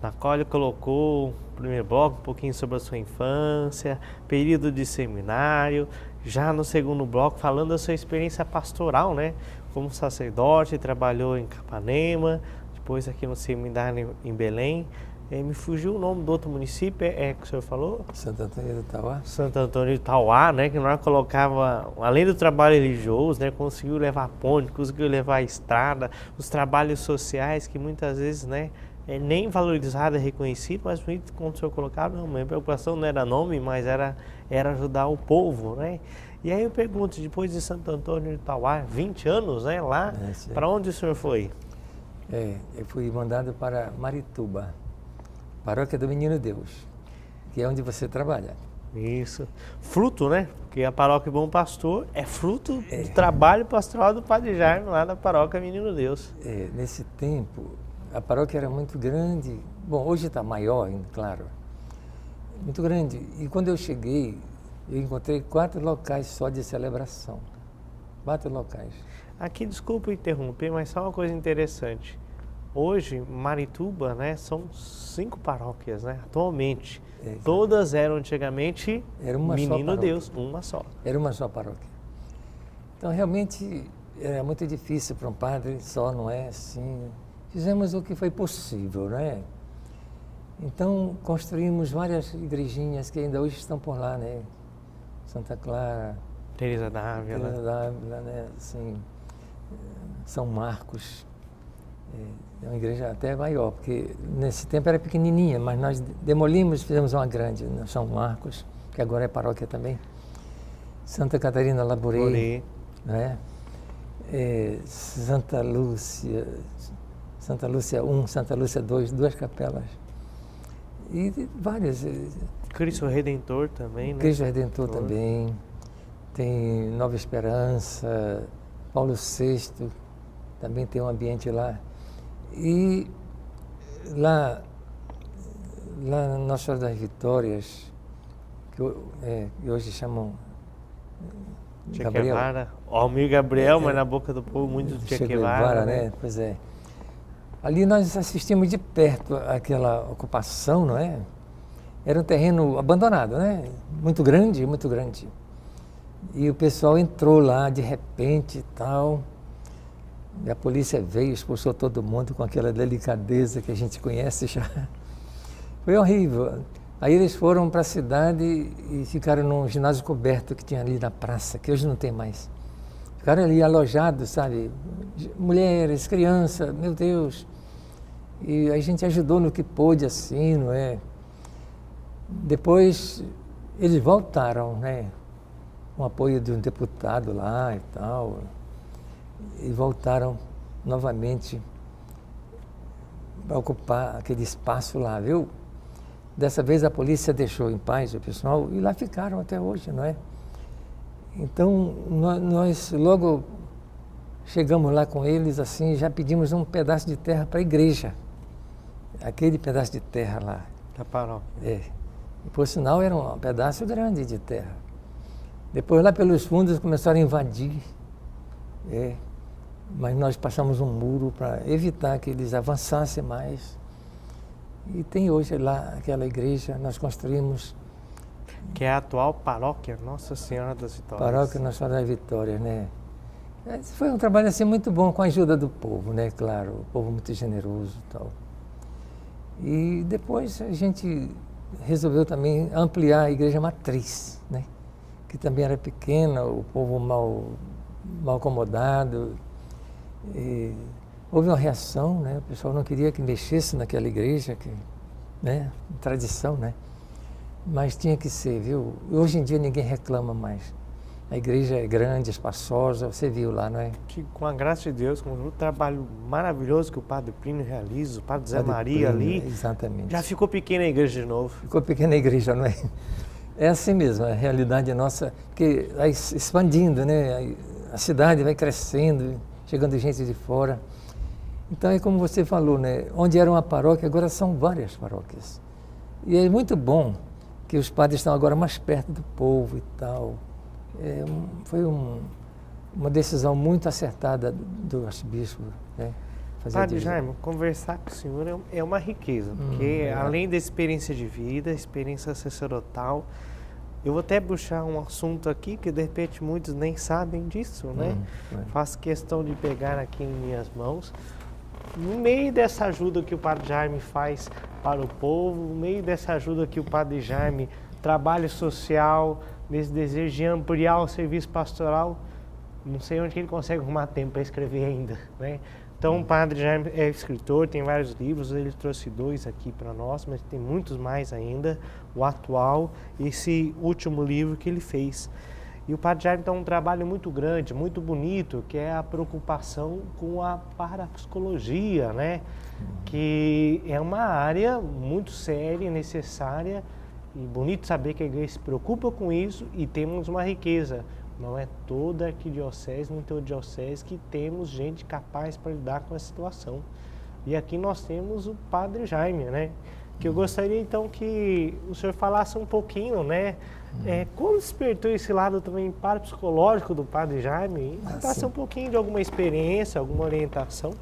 na qual ele colocou, no primeiro bloco, um pouquinho sobre a sua infância, período de seminário, já no segundo bloco, falando da sua experiência pastoral, né, como sacerdote, trabalhou em Capanema, depois aqui no seminário em Belém. Me fugiu o nome do outro município, que o senhor falou? Santo Antônio do Tauá. Santo Antônio do Tauá, né, que nós colocava, além do trabalho religioso, né, conseguiu levar ponte, conseguiu levar estrada, os trabalhos sociais que muitas vezes, né, nem valorizado, reconhecido, mas muito, como o senhor colocava, não, minha preocupação não era nome, mas era ajudar o povo, né? E aí eu pergunto, depois de Santo Antônio do Tauá, 20 anos, né, lá, para onde o senhor foi? Eu fui mandado para Marituba, Paróquia do Menino Deus, que é onde você trabalha. Isso. Fruto, né? Porque a Paróquia Bom Pastor é fruto do trabalho pastoral do Padre Jaime, lá da Paróquia Menino Deus. Nesse tempo, a paróquia era muito grande. Bom, hoje está maior, claro. Muito grande. E quando eu cheguei, eu encontrei 4 locais só de celebração. 4 locais. Aqui, desculpa interromper, mas só uma coisa interessante. Hoje, Marituba, né, são 5 paróquias, né, atualmente. Todas eram antigamente era uma Menino Deus, uma só. Era uma só paróquia. Então, realmente, era muito difícil para um padre só, não é assim. Fizemos o que foi possível, né? Então, construímos várias igrejinhas que ainda hoje estão por lá, né? Santa Clara, Teresa d'Ávila, né? Assim, São Marcos. É uma igreja até maior, porque nesse tempo era pequenininha, mas nós demolimos e fizemos uma grande, São Marcos, que agora é paróquia também. Santa Catarina Labouré, né? Santa Lúcia 1, Santa Lúcia 2, 2 capelas. E várias. Cristo Redentor também, né? Cristo Redentor também. Tem Nova Esperança, Paulo VI, também tem um ambiente lá. E lá na Nossa Senhora das Vitórias, que hoje chamam Che Guevara, Almir Gabriel, mas na boca do povo muito Che Guevara, né? Pois é. Ali nós assistimos de perto aquela ocupação, não é? Era um terreno abandonado, né? Muito grande, muito grande. E o pessoal entrou lá de repente e tal. E a polícia veio, expulsou todo mundo com aquela delicadeza que a gente conhece já. Foi horrível. Aí eles foram para a cidade e ficaram num ginásio coberto que tinha ali na praça, que hoje não tem mais. Ficaram ali alojados, sabe? Mulheres, crianças, meu Deus. E a gente ajudou no que pôde, assim, não é? Depois eles voltaram, né? Com o apoio de um deputado lá e tal. E voltaram novamente para ocupar aquele espaço lá, viu? Dessa vez a polícia deixou em paz o pessoal e lá ficaram até hoje, não é? Então, nós logo chegamos lá com eles, assim, já pedimos um pedaço de terra para a igreja. Aquele pedaço de terra lá. Da paróquia. É. E, por sinal, era um pedaço grande de terra. Depois, lá pelos fundos, começaram a invadir. É. Mas nós passamos um muro para evitar que eles avançassem mais. E tem hoje lá aquela igreja, nós construímos... Que é a atual paróquia Nossa Senhora das Vitórias. Paróquia Nossa Senhora das Vitórias, né? Foi um trabalho assim muito bom com a ajuda do povo, né? Claro, o povo muito generoso e tal. E depois a gente resolveu também ampliar a igreja matriz, né? Que também era pequena, o povo mal acomodado. E houve uma reação, né? O pessoal não queria que mexesse naquela igreja, né? Tradição, né? Mas tinha que ser, viu? Hoje em dia ninguém reclama mais. A igreja é grande, espaçosa, você viu lá, não é? Que, com a graça de Deus, com o trabalho maravilhoso que o Padre Plínio realiza, o Padre Zé Maria ali, exatamente. Já ficou pequena a igreja de novo. Ficou pequena a igreja, não é? É assim mesmo, a realidade nossa, que vai expandindo, né? A cidade vai crescendo, chegando gente de fora. Então é como você falou, né? Onde era uma paróquia, agora são várias paróquias. E é muito bom que os padres estão agora mais perto do povo e tal. Foi uma decisão muito acertada do arcebispo, né? Padre Jaime, conversar com o senhor é uma riqueza, porque além da experiência de vida, experiência sacerdotal, eu vou até puxar um assunto aqui que de repente muitos nem sabem disso, né? Faço questão de pegar aqui em minhas mãos. No meio dessa ajuda que o Padre Jaime faz para o povo, no meio dessa ajuda que o Padre Jaime, trabalho social, nesse desejo de ampliar o serviço pastoral, não sei onde ele consegue arrumar tempo para escrever ainda, né? Então, o Padre Jaime é escritor, tem vários livros, ele trouxe 2 aqui para nós, mas tem muitos mais ainda, o atual, esse último livro que ele fez. E o Padre Jaime tem um trabalho muito grande, muito bonito, que é a preocupação com a parapsicologia, né? Que é uma área muito séria, necessária, e bonito saber que a igreja se preocupa com isso e temos uma riqueza. Não é toda arquidiocese, nem toda diocese que temos gente capaz para lidar com a situação. E aqui nós temos o Padre Jaime, né? Que eu gostaria então que o senhor falasse um pouquinho, né? Como despertou esse lado também parapsicológico do Padre Jaime? E contasse um pouquinho de alguma experiência, alguma orientação.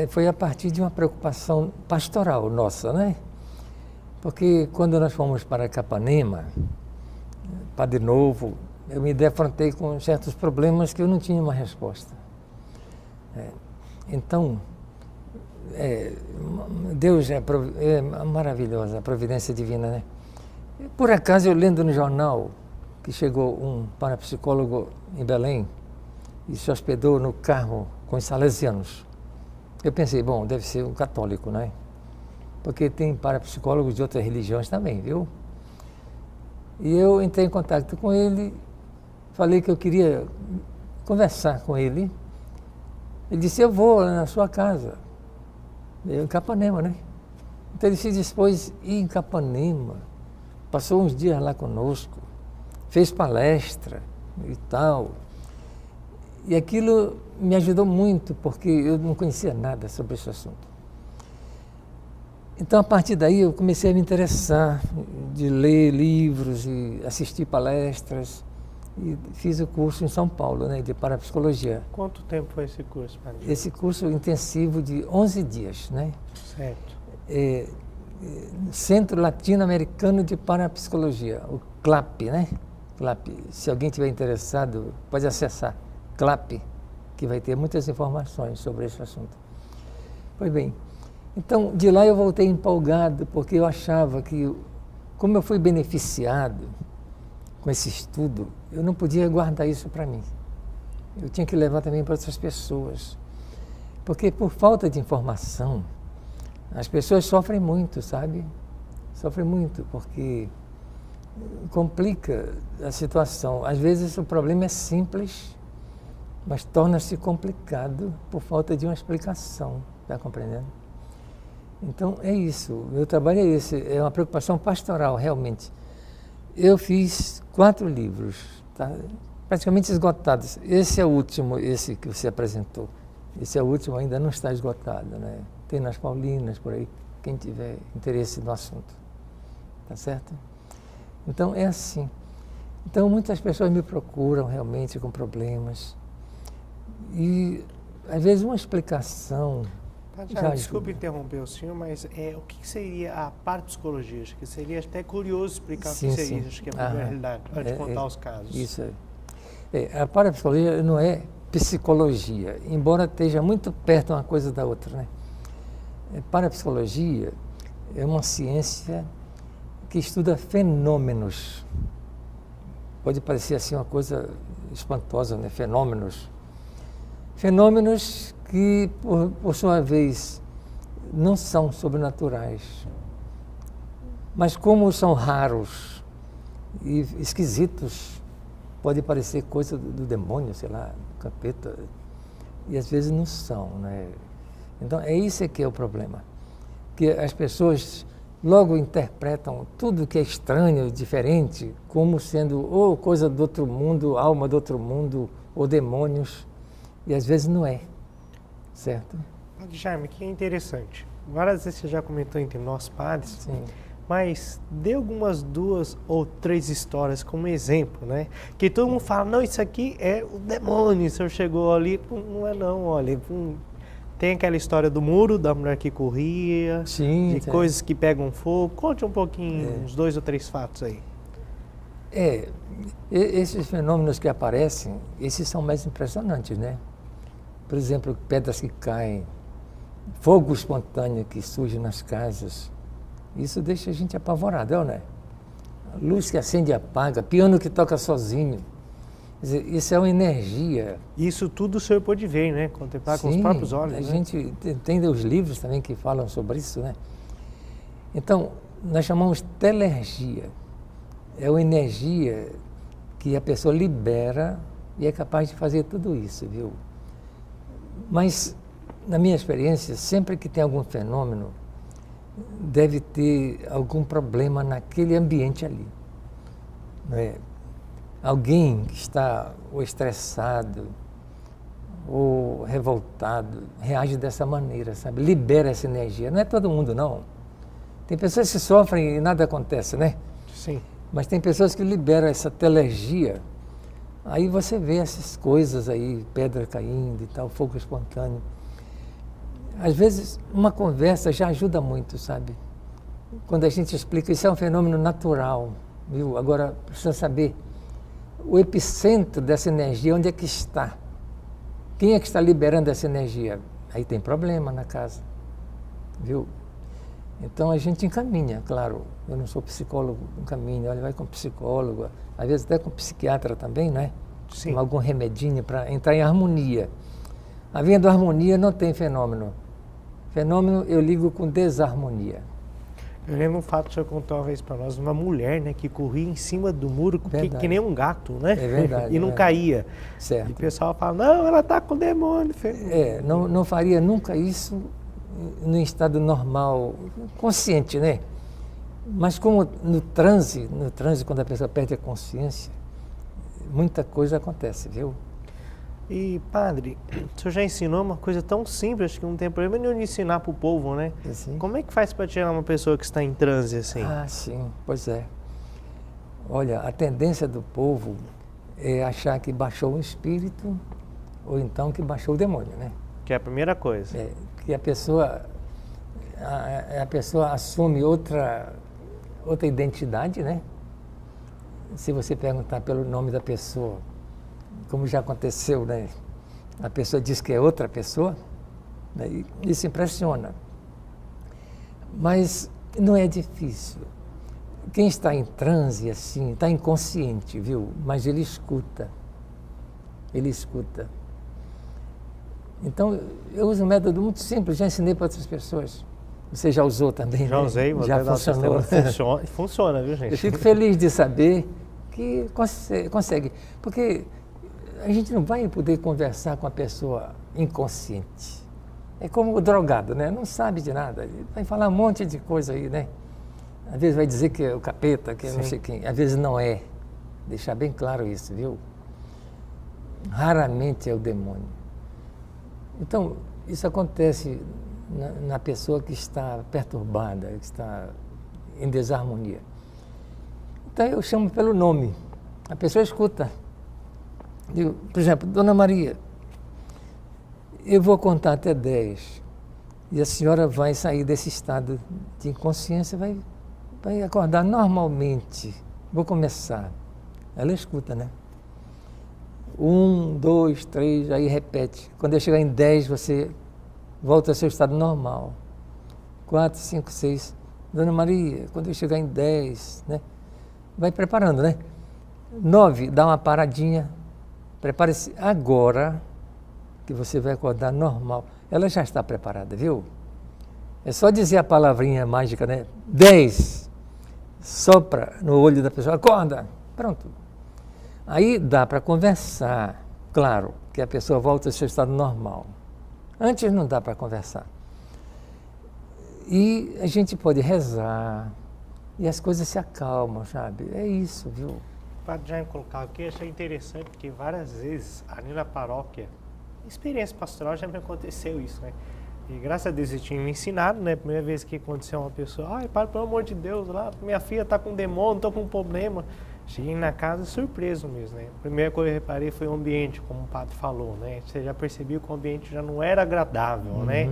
Foi a partir de uma preocupação pastoral nossa, né? Porque quando nós fomos para Capanema, Padre Novo, eu me defrontei com certos problemas que eu não tinha uma resposta. Então, Deus é maravilhosa, a providência divina, né? Por acaso, eu lendo no jornal que chegou um parapsicólogo em Belém e se hospedou no carro com os salesianos. Eu pensei, bom, deve ser um católico, né? Porque tem parapsicólogos de outras religiões também, viu? E eu entrei em contato com ele, falei que eu queria conversar com ele. Ele disse, eu vou na sua casa. Eu em Capanema, né? Então ele se dispôs a ir em Capanema, passou uns dias lá conosco, fez palestra e tal. E aquilo me ajudou muito, porque eu não conhecia nada sobre esse assunto. Então, a partir daí, eu comecei a me interessar de ler livros e assistir palestras. E fiz o curso em São Paulo, né, de parapsicologia. Quanto tempo foi esse curso, Padre? Esse curso intensivo de 11 dias, né? Certo. Centro Latino-Americano de Parapsicologia, o CLAP, né? CLAP. Se alguém tiver interessado, pode acessar CLAP, que vai ter muitas informações sobre esse assunto. Pois bem, então de lá eu voltei empolgado, porque eu achava que, como eu fui beneficiado com esse estudo, eu não podia guardar isso para mim. Eu tinha que levar também para outras pessoas. Porque por falta de informação, as pessoas sofrem muito, sabe? Sofrem muito, porque complica a situação. Às vezes o problema é simples, mas torna-se complicado por falta de uma explicação, está compreendendo? Então, é isso. O meu trabalho é esse. É uma preocupação pastoral, realmente. Eu fiz 4 livros, tá? Praticamente esgotados. Esse é o último, esse que você apresentou. Esse é o último, ainda não está esgotado, né? Tem nas Paulinas, por aí, quem tiver interesse no assunto. Tá certo? Então, é assim. Então, muitas pessoas me procuram realmente com problemas. E, às vezes, uma explicação... Desculpe interromper o senhor, mas o que seria a parapsicologia? Acho que seria até curioso explicar o que seria, acho que é a realidade, para te contar os casos. Isso é. A parapsicologia não é psicologia, embora esteja muito perto uma coisa da outra, né? Parapsicologia é uma ciência que estuda fenômenos. Pode parecer assim uma coisa espantosa, né? Fenômenos. Fenômenos que, por sua vez, não são sobrenaturais. Mas como são raros e esquisitos, pode parecer coisa do demônio, sei lá, do capeta, e às vezes não são, né? Então, é isso que é o problema. Que as pessoas logo interpretam tudo que é estranho, diferente, como sendo ou coisa do outro mundo, alma do outro mundo, ou demônios, e às vezes não é. Certo? Padre Jaime, que é interessante. Várias vezes você já comentou entre nós padres, sim, mas dê algumas 2 ou 3 histórias como exemplo, né? Que todo mundo fala, não, isso aqui é o demônio, o senhor chegou ali, não é não, olha, tem aquela história do muro, da mulher que corria, sim, de coisas que pegam fogo. Conte um pouquinho, uns 2 ou 3 fatos aí. Esses fenômenos que aparecem, esses são mais impressionantes, né? Por exemplo, pedras que caem, fogo espontâneo que surge nas casas. Isso deixa a gente apavorado, não é? Luz que acende e apaga, piano que toca sozinho. Quer dizer, isso é uma energia. Isso tudo o senhor pode ver, né? Contemplar com os próprios olhos. A gente tem os livros também que falam sobre isso, né? Então, nós chamamos telergia. É uma energia que a pessoa libera e é capaz de fazer tudo isso, viu? Mas, na minha experiência, sempre que tem algum fenômeno, deve ter algum problema naquele ambiente ali. Não é? Alguém que está ou estressado ou revoltado reage dessa maneira, sabe? Libera essa energia. Não é todo mundo, não. Tem pessoas que sofrem e nada acontece, né? Sim. Mas tem pessoas que liberam essa telergia. Aí você vê essas coisas aí, pedra caindo e tal, fogo espontâneo. Às vezes, uma conversa já ajuda muito, sabe? Quando a gente explica, isso é um fenômeno natural, viu? Agora, precisa saber o epicentro dessa energia, onde é que está? Quem é que está liberando essa energia? Aí tem problema na casa, viu? Então, a gente encaminha, claro. Eu não sou psicólogo, encaminha, olha, vai com psicólogo, às vezes até com psiquiatra também, né? Sim. Com algum remedinho para entrar em harmonia. Havendo harmonia, não tem fenômeno. Fenômeno eu ligo com desarmonia. Eu lembro um fato que o senhor contou uma vez para nós, uma mulher, né, que corria em cima do muro que nem um gato, né? É verdade. E não caía. Certo. E o pessoal fala, não, ela está com demônio. Não faria nunca isso no estado normal, consciente, né? Mas como no transe, quando a pessoa perde a consciência, muita coisa acontece, viu? E, padre, o senhor já ensinou uma coisa tão simples que não tem problema nenhum ensinar para o povo, né? Assim. Como é que faz para tirar uma pessoa que está em transe assim? Ah, sim, pois é. Olha, a tendência do povo é achar que baixou o espírito ou então que baixou o demônio, né? Que é a primeira coisa. Que a pessoa assume outra identidade, né? Se você perguntar pelo nome da pessoa, como já aconteceu, né? A pessoa diz que é outra pessoa, né? E isso impressiona. Mas não é difícil. Quem está em transe, assim, está inconsciente, viu? Mas ele escuta. Ele escuta. Então, eu uso um método muito simples, já ensinei para outras pessoas. Você já usou também? Já usei, já funcionou. Funciona, viu, gente? Eu fico feliz de saber que consegue. Porque a gente não vai poder conversar com a pessoa inconsciente. É como o drogado, né? Não sabe de nada. Ele vai falar um monte de coisa aí, né? Às vezes vai dizer que é o capeta, que é não sei quem. Às vezes não é. Deixar bem claro isso, viu? Raramente é o demônio. Então, isso acontece na pessoa que está perturbada, que está em desarmonia. Então, eu chamo pelo nome. A pessoa escuta. Digo, por exemplo, Dona Maria, eu vou contar até 10 e a senhora vai sair desse estado de inconsciência, vai acordar normalmente. Vou começar. Ela escuta, né? 1, 2, 3, aí repete. Quando eu chegar em 10, você volta ao seu estado normal. 4, 5, 6. Dona Maria, quando eu chegar em 10, né? Vai preparando, né? 9, dá uma paradinha. Prepare-se agora, que você vai acordar normal. Ela já está preparada, viu? É só dizer a palavrinha mágica, né? 10. Sopra no olho da pessoa, acorda. Pronto. Aí dá para conversar, claro, que a pessoa volta ao seu estado normal. Antes não dá para conversar. E a gente pode rezar, e as coisas se acalmam, sabe? É isso, viu? Para já colocar aqui, achei interessante, porque várias vezes ali na paróquia, experiência pastoral já me aconteceu isso, né? E graças a Deus eles tinham me ensinado, né? Primeira vez que aconteceu uma pessoa, ai, pai, pelo amor de Deus, lá, minha filha tá com demônio, tô com um problema. Cheguei na casa surpreso mesmo, né? A primeira coisa que eu reparei foi o ambiente, como o padre falou, né? Você já percebeu que o ambiente já não era agradável, né?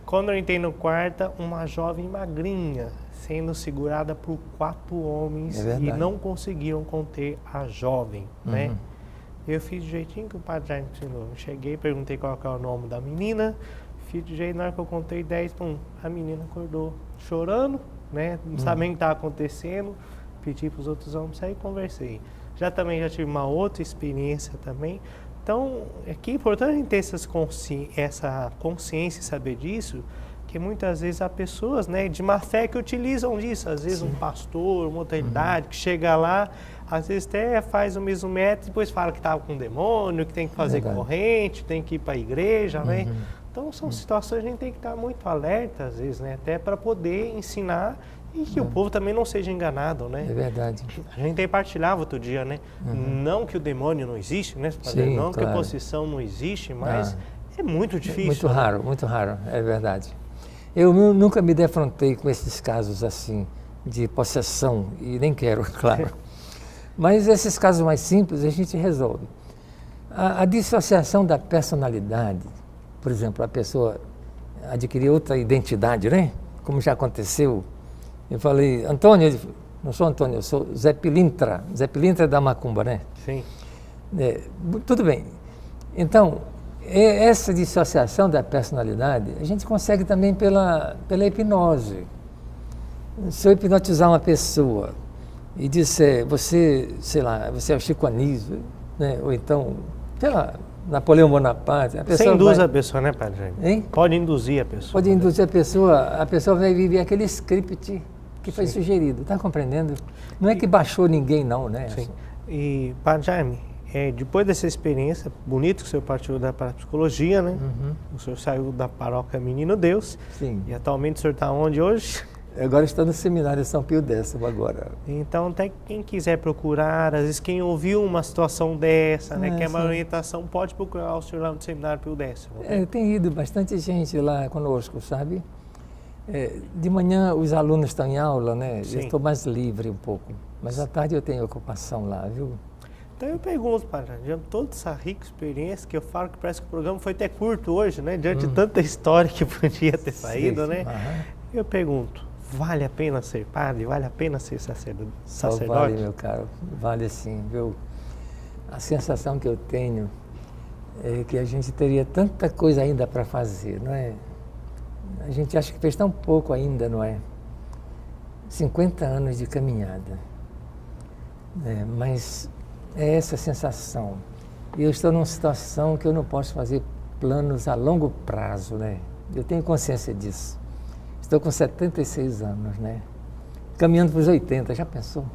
Quando eu entrei no quarto, uma jovem magrinha sendo segurada por 4 homens e não conseguiam conter a jovem, né? Eu fiz do jeitinho que o padre já ensinou. Eu cheguei, perguntei qual que é o nome da menina, fiz do jeito, na hora que eu contei 10, a menina acordou chorando, né? Não sabia o que estava acontecendo. Pedi para os outros homens sair e conversei. Também já tive uma outra experiência também. Então, é que é importante a gente ter essa consciência e saber disso, que muitas vezes há pessoas, né, de má fé que utilizam disso. Às vezes um pastor, uma autoridade que chega lá, às vezes até faz o mesmo método, depois fala que estava com um demônio, que tem que fazer corrente, tem que ir para a igreja, né? Então, são situações que a gente tem que estar muito alerta, às vezes, né, até para poder ensinar e que o povo também não seja enganado, né? É verdade. A gente partilhava outro dia, né? Não que o demônio não existe, né? Sim, não claro. que a possessão não existe, mas é muito difícil. Muito raro, é verdade. Eu nunca me defrontei com esses casos assim, de possessão, e nem quero, claro. Mas esses casos mais simples a gente resolve. A dissociação da personalidade, por exemplo, a pessoa adquirir outra identidade, né? Como já aconteceu. Eu falei, Antônio, ele falou, não sou Antônio, eu sou Zé Pilintra. Zé Pilintra é da Macumba, né? Sim. Tudo bem. Então, essa dissociação da personalidade, a gente consegue também pela hipnose. Se eu hipnotizar uma pessoa e disser, você, sei lá, você é o Chico Anísio, né? Ou então, sei lá, Napoleão Bonaparte. Você induz a pessoa, né, padre Jaime? Hein? Pode induzir a pessoa. Pode induzir a pessoa vai viver aquele script que foi sugerido, está compreendendo? Não é que baixou ninguém não, né? Sim. E, padre Jaime, depois dessa experiência, bonito que o senhor partiu da parapsicologia, né? O senhor saiu da paróquia Menino Deus. Sim. E atualmente o senhor está onde hoje? Agora estou no seminário São Pio X agora. Então, até quem quiser procurar, às vezes quem ouviu uma situação dessa, né, quer uma orientação, pode procurar o senhor lá no seminário Pio X. Tem ido bastante gente lá conosco, sabe? De manhã os alunos estão em aula, né? Sim. Eu estou mais livre um pouco, mas à tarde eu tenho ocupação lá, viu? Então eu pergunto, padre, diante de toda essa rica experiência, que eu falo que parece que o programa foi até curto hoje, né? Diante de tanta história que podia ter saído, né? Eu pergunto, vale a pena ser padre? Vale a pena ser sacerdote? Vale, meu caro, vale sim, viu? A sensação que eu tenho é que a gente teria tanta coisa ainda para fazer, não é? A gente acha que fez tão pouco ainda, não é? 50 anos de caminhada. Mas é essa sensação. E eu estou numa situação que eu não posso fazer planos a longo prazo, né? Eu tenho consciência disso. Estou com 76 anos, né? Caminhando para os 80, já pensou?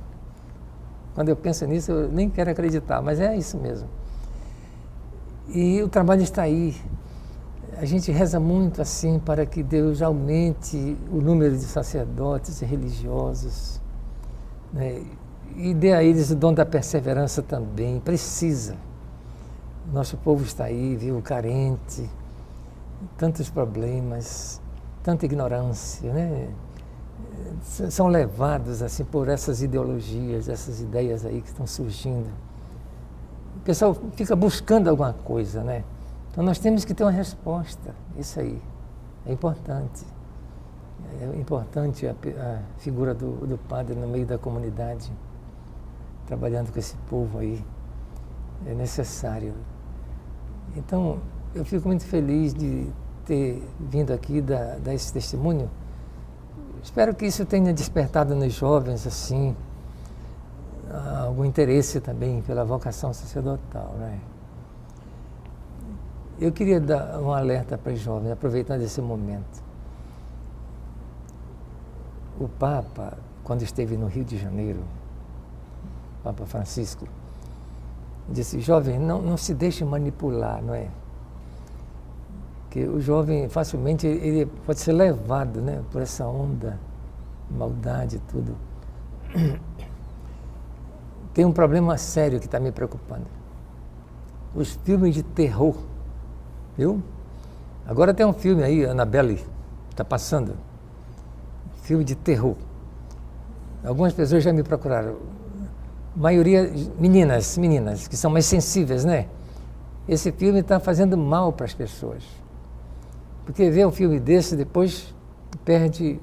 Quando eu penso nisso, eu nem quero acreditar, mas é isso mesmo. E o trabalho está aí. A gente reza muito assim para que Deus aumente o número de sacerdotes e religiosos, né? E dê a eles o dom da perseverança também. Precisa. Nosso povo está aí, viu, carente, tantos problemas, tanta ignorância, né? São levados assim por essas ideologias, essas ideias aí que estão surgindo. O pessoal fica buscando alguma coisa, né? Então nós temos que ter uma resposta. Isso aí é importante. É importante a figura do padre no meio da comunidade, trabalhando com esse povo aí. É necessário. Então, eu fico muito feliz de ter vindo aqui dar esse testemunho. Espero que isso tenha despertado nos jovens, assim, algum interesse também pela vocação sacerdotal, né? Eu queria dar um alerta para os jovens, aproveitando esse momento. O Papa, quando esteve no Rio de Janeiro, o Papa Francisco, disse: jovem, não se deixe manipular, não é? Que o jovem facilmente ele pode ser levado, né, por essa onda de maldade e tudo. Tem um problema sério que está me preocupando. Os filmes de terror, viu? Agora tem um filme aí, Annabelle, está passando. Filme de terror. Algumas pessoas já me procuraram. Maioria, meninas, que são mais sensíveis, né? Esse filme está fazendo mal para as pessoas. Porque ver um filme desse, depois perde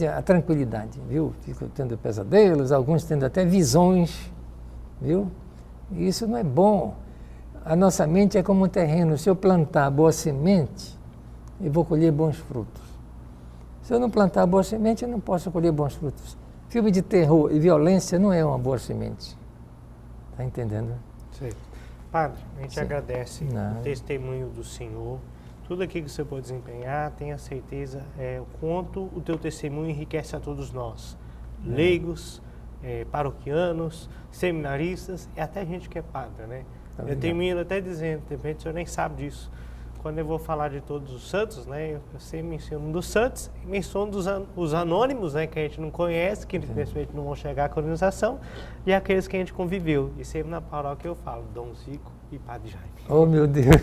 a tranquilidade, viu? Ficam tendo pesadelos, alguns tendo até visões, viu? E isso não é bom. A nossa mente é como um terreno. Se eu plantar boa semente, eu vou colher bons frutos. Se eu não plantar boa semente, eu não posso colher bons frutos. Filme de terror e violência não é uma boa semente. Está entendendo? Sim. Padre, a gente Sim. agradece o testemunho do Senhor. Tudo aquilo que você pode desempenhar, tenha certeza o quanto o teu testemunho enriquece a todos nós. Leigos, paroquianos, seminaristas e até gente que é padre, né? Eu tenho ido até dizendo, de repente o senhor nem sabe disso. Quando eu vou falar de todos os santos, né, eu sempre menciono um dos santos, menciono os anônimos, né, que a gente não conhece, que infelizmente não vão chegar à canonização, e aqueles que a gente conviveu. E sempre na paróquia eu falo, Dom Zico e Padre Jaime. Oh, meu Deus!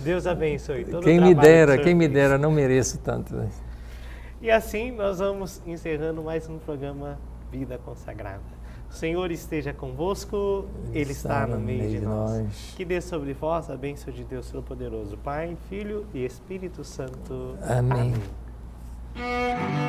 Deus abençoe todo quem me dera, não mereço tanto. Né? E assim nós vamos encerrando mais um programa Vida Consagrada. O Senhor esteja convosco, Ele está no meio de nós. Que dê sobre vós a bênção de Deus Todo-Poderoso, Pai, Filho e Espírito Santo. Amém. Amém.